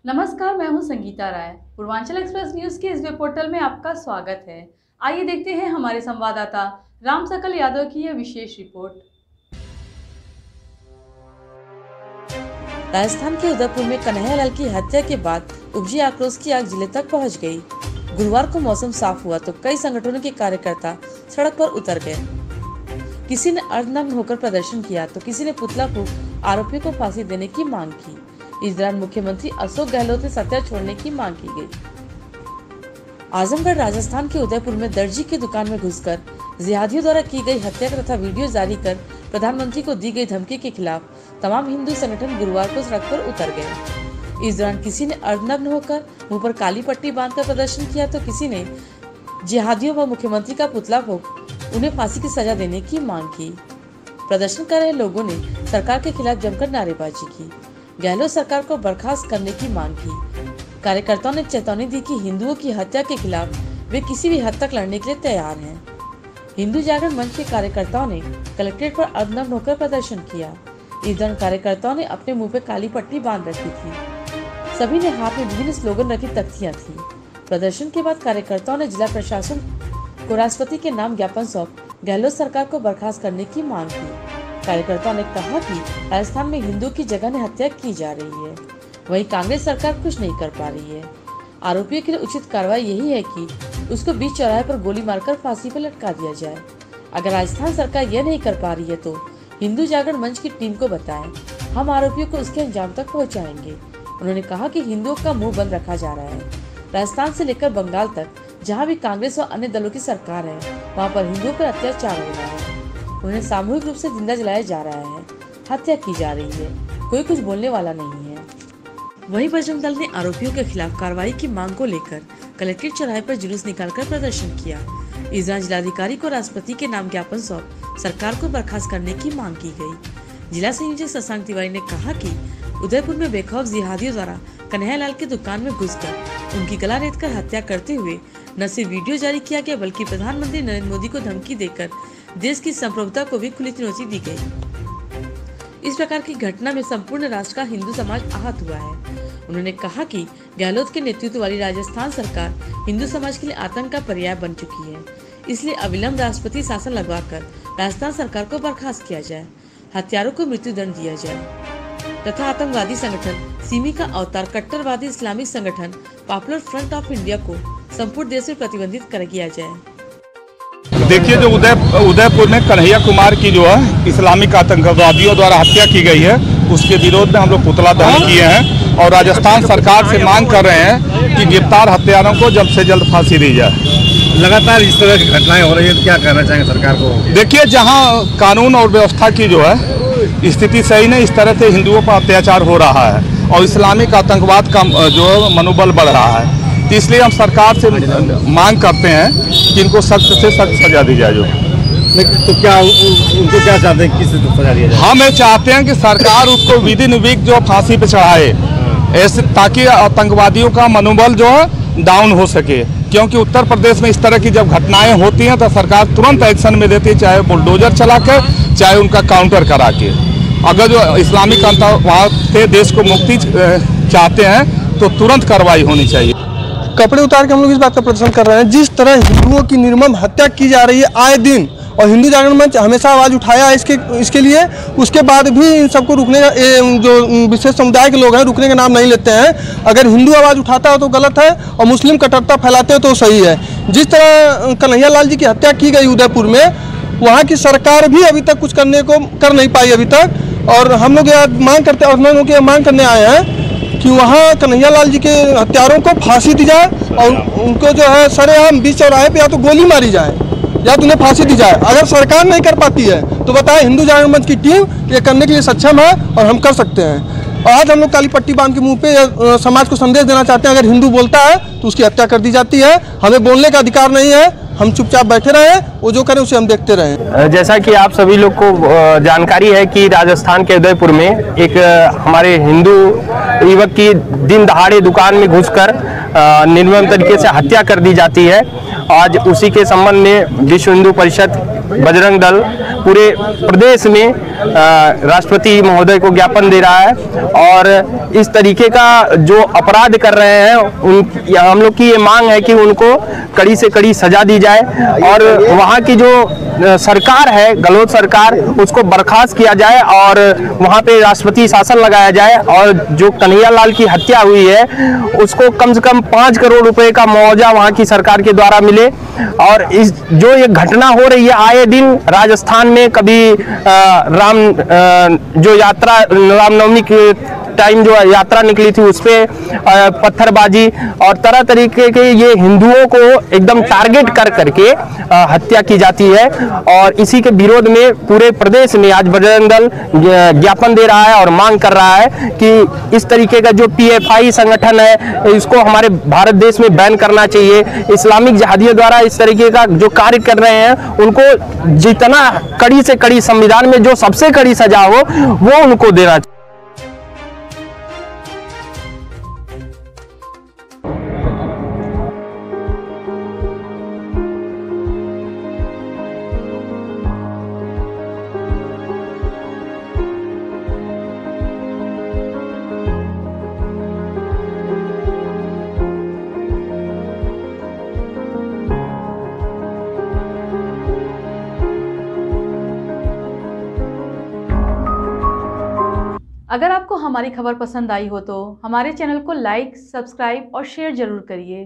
नमस्कार, मैं हूं संगीता राय। पूर्वांचल एक्सप्रेस न्यूज के इस वेब पोर्टल में आपका स्वागत है। आइए देखते हैं हमारे संवाददाता राम सकल यादव की यह विशेष रिपोर्ट। राजस्थान के उदयपुर में कन्हैयालाल की हत्या के बाद उपजी आक्रोश की आग जिले तक पहुंच गई। गुरुवार को मौसम साफ हुआ तो कई संगठनों के कार्यकर्ता सड़क पर उतर गए। किसी ने अर्धनग्न होकर प्रदर्शन किया तो किसी ने पुतला फूंक आरोपियों को फांसी देने की मांग की। इस दौरान मुख्यमंत्री अशोक गहलोत से सत्या छोड़ने की मांग की गई। आजमगढ़ राजस्थान के उदयपुर में दर्जी की दुकान में घुसकर जिहादियों द्वारा की गई हत्या तथा वीडियो जारी कर प्रधानमंत्री को दी गई धमकी के खिलाफ तमाम हिंदू संगठन गुरुवार को सड़क पर उतर गए। इस दौरान किसी ने अर्धनग्न होकर मुंह पर काली पट्टी बांधकर प्रदर्शन किया तो किसी ने जिहादियों व मुख्यमंत्री का पुतला फूंक उन्हें फांसी की सजा देने की मांग की। प्रदर्शन कर रहे लोगों ने सरकार के खिलाफ जमकर नारेबाजी की। गहलोत सरकार को बर्खास्त करने की मांग की। कार्यकर्ताओं ने चेतावनी दी कि हिंदुओं की हत्या के खिलाफ वे किसी भी हद तक लड़ने के लिए तैयार हैं। हिंदू जागरण मंच के कार्यकर्ताओं ने कलेक्ट्रेट पर अर्धनग्न होकर प्रदर्शन किया। इस दौरान कार्यकर्ताओं ने अपने मुंह पे काली पट्टी बांध रखी थी। सभी ने हाथ में विभिन्न स्लोगन रखी तख्तियां थी। प्रदर्शन के बाद कार्यकर्ताओं ने जिला प्रशासन को राष्ट्रपति के नाम ज्ञापन सौंप गहलोत सरकार को बर्खास्त करने की मांग की। कार्यकर्ताओं ने कहा कि राजस्थान में हिंदुओं की जगह ने हत्या की जा रही है, वहीं कांग्रेस सरकार कुछ नहीं कर पा रही है। आरोपियों के लिए उचित कार्रवाई यही है कि उसको बीच चौराहे पर गोली मारकर फांसी पर लटका दिया जाए। अगर राजस्थान सरकार यह नहीं कर पा रही है तो हिंदू जागरण मंच की टीम को बताएं, हम आरोपियों को उसके अंजाम तक पहुँचाएंगे। उन्होंने कहा कि हिंदुओं का मुँह बंद रखा जा रहा है। राजस्थान से लेकर बंगाल तक जहाँ भी कांग्रेस और अन्य दलों की सरकार है, वहाँ पर हिंदुओं पर अत्याचार हो रहा है। उन्हें सामूहिक रूप से जिंदा जलाया जा रहा है, हत्या की जा रही है, कोई कुछ बोलने वाला नहीं है। वहीं बजरंग दल ने आरोपियों के खिलाफ कार्रवाई की मांग को लेकर कलेक्ट्रेट चौराहे पर जुलूस निकालकर प्रदर्शन किया। इस दौरान जिलाधिकारी को राष्ट्रपति के नाम ज्ञापन सौंप सरकार को बर्खास्त करने की मांग की गई। जिला संयोजक शशांक तिवारी ने कहा कि उदयपुर में बेखौफ जिहादियों द्वारा कन्हैयालाल की दुकान में घुसकर उनकी गला रेतकर हत्या करते हुए न सिर्फ वीडियो जारी किया गया बल्कि प्रधानमंत्री नरेंद्र मोदी को धमकी देकर देश की संप्रभुता को भी खुली चुनौती दी गई। इस प्रकार की घटना में संपूर्ण राष्ट्र का हिंदू समाज आहत हुआ है। उन्होंने कहा कि गहलोत के नेतृत्व वाली राजस्थान सरकार हिंदू समाज के लिए आतंक का पर्याय बन चुकी है। इसलिए अविलंब राष्ट्रपति शासन लगवाकर राजस्थान सरकार को बर्खास्त किया जाए, हत्यारों को मृत्युदंड दिया जाए तथा आतंकवादी संगठन सिमी का अवतार कट्टरवादी इस्लामिक संगठन पॉपुलर फ्रंट ऑफ इंडिया को संपूर्ण देश में प्रतिबंधित कर दिया जाए। देखिए, जो उदयपुर में कन्हैया कुमार की जो है इस्लामिक आतंकवादियों द्वारा हत्या की गई है, उसके विरोध में हम लोग पुतला दहन किए हैं और राजस्थान सरकार से मांग कर रहे हैं कि गिरफ्तार हत्यारों को जल्द से जल्द फांसी दी जाए। लगातार इस तरह की घटनाएं हो रही है, तो क्या करना चाहेंगे सरकार को? देखिए, जहां कानून और व्यवस्था की जो है स्थिति सही नहीं, इस तरह से हिंदुओं पर अत्याचार हो रहा है और इस्लामिक आतंकवाद का जो मनोबल बढ़ रहा है। तो इसलिए हम सरकार से मांग करते हैं कि इनको सख्त से सख्त सजा दी जाए। तो क्या उनको क्या चाहते हैं, किस सजा दिया जाए? हम ये चाहते हैं कि सरकार उसको विदिन वीक जो फांसी पे चढ़ाए, ऐसे ताकि आतंकवादियों का मनोबल जो है डाउन हो सके। क्योंकि उत्तर प्रदेश में इस तरह की जब घटनाएं होती हैं तो सरकार तुरंत एक्शन में देती है, चाहे बुलडोजर चला कर, चाहे उनका काउंटर करा के। अगर जो इस्लामिक आतंकवाद से देश को मुक्ति चाहते हैं तो तुरंत कार्रवाई होनी चाहिए। कपड़े उतार के हम लोग इस बात का प्रदर्शन कर रहे हैं, जिस तरह हिंदुओं की निर्मम हत्या की जा रही है आए दिन, और हिंदू जागरण मंच हमेशा आवाज़ उठाया है इसके लिए। उसके बाद भी इन सबको रुकने का, जो विशेष समुदाय के लोग हैं, रुकने का नाम नहीं लेते हैं। अगर हिंदू आवाज़ उठाता है तो गलत है और मुस्लिम कट्टरता फैलाते हैं तो सही है। जिस तरह कन्हैयालाल जी की हत्या की गई उदयपुर में, वहाँ की सरकार भी अभी तक कुछ कर नहीं पाई अभी तक। और हम लोग यह मांग करने आए हैं कि वहाँ कन्हैयालाल जी के हत्यारों को फांसी दी जाए और उनको जो है सरेआम बीच चौराहे पे या तो गोली मारी जाए या तो उन्हें फांसी दी जाए। अगर सरकार नहीं कर पाती है तो बताएं, हिंदू जागरण मंच की टीम ये करने के लिए सक्षम है और हम कर सकते हैं। और आज हम लोग काली पट्टी बांध के मुंह पे समाज को संदेश देना चाहते हैं, अगर हिंदू बोलता है तो उसकी हत्या कर दी जाती है। हमें बोलने का अधिकार नहीं है, हम चुपचाप बैठे रहे, वो जो करें उसे हम देखते रहे। जैसा कि आप सभी लोग को जानकारी है कि राजस्थान के उदयपुर में एक हमारे हिंदू युवक की दिन दहाड़े दुकान में घुसकर निर्मम तरीके से हत्या कर दी जाती है। आज उसी के संबंध में विश्व हिंदू परिषद, बजरंग दल, पूरे प्रदेश में राष्ट्रपति महोदय को ज्ञापन दे रहा है और इस तरीके का जो अपराध कर रहे हैं हम लोग की ये मांग है कि उनको कड़ी से कड़ी सजा दी जाए और वहाँ की जो सरकार है, गहलोत सरकार, उसको बर्खास्त किया जाए और वहाँ पे राष्ट्रपति शासन लगाया जाए और जो कन्हैया लाल की हत्या हुई है उसको कम से कम 5 करोड़ रुपए का मुआवजा वहाँ की सरकार के द्वारा मिले। और इस जो ये घटना हो रही है आए दिन राजस्थान में, कभी जो यात्रा रामनवमी के टाइम जो यात्रा निकली थी उस पे पत्थरबाजी और तरह तरीके के ये हिंदुओं को एकदम टारगेट कर करके हत्या की जाती है। और इसी के विरोध में पूरे प्रदेश में आज बजरंग दल ज्ञापन दे रहा है और मांग कर रहा है कि इस तरीके का जो PFI संगठन है इसको हमारे भारत देश में बैन करना चाहिए। इस्लामिक जिहादियों द्वारा इस तरीके का जो कार्य कर रहे हैं उनको जितना कड़ी से कड़ी, संविधान में जो सबसे कड़ी सजा हो वो उनको देना चाहिए। अगर आपको हमारी खबर पसंद आई हो तो हमारे चैनल को लाइक, सब्सक्राइब और शेयर जरूर करिए।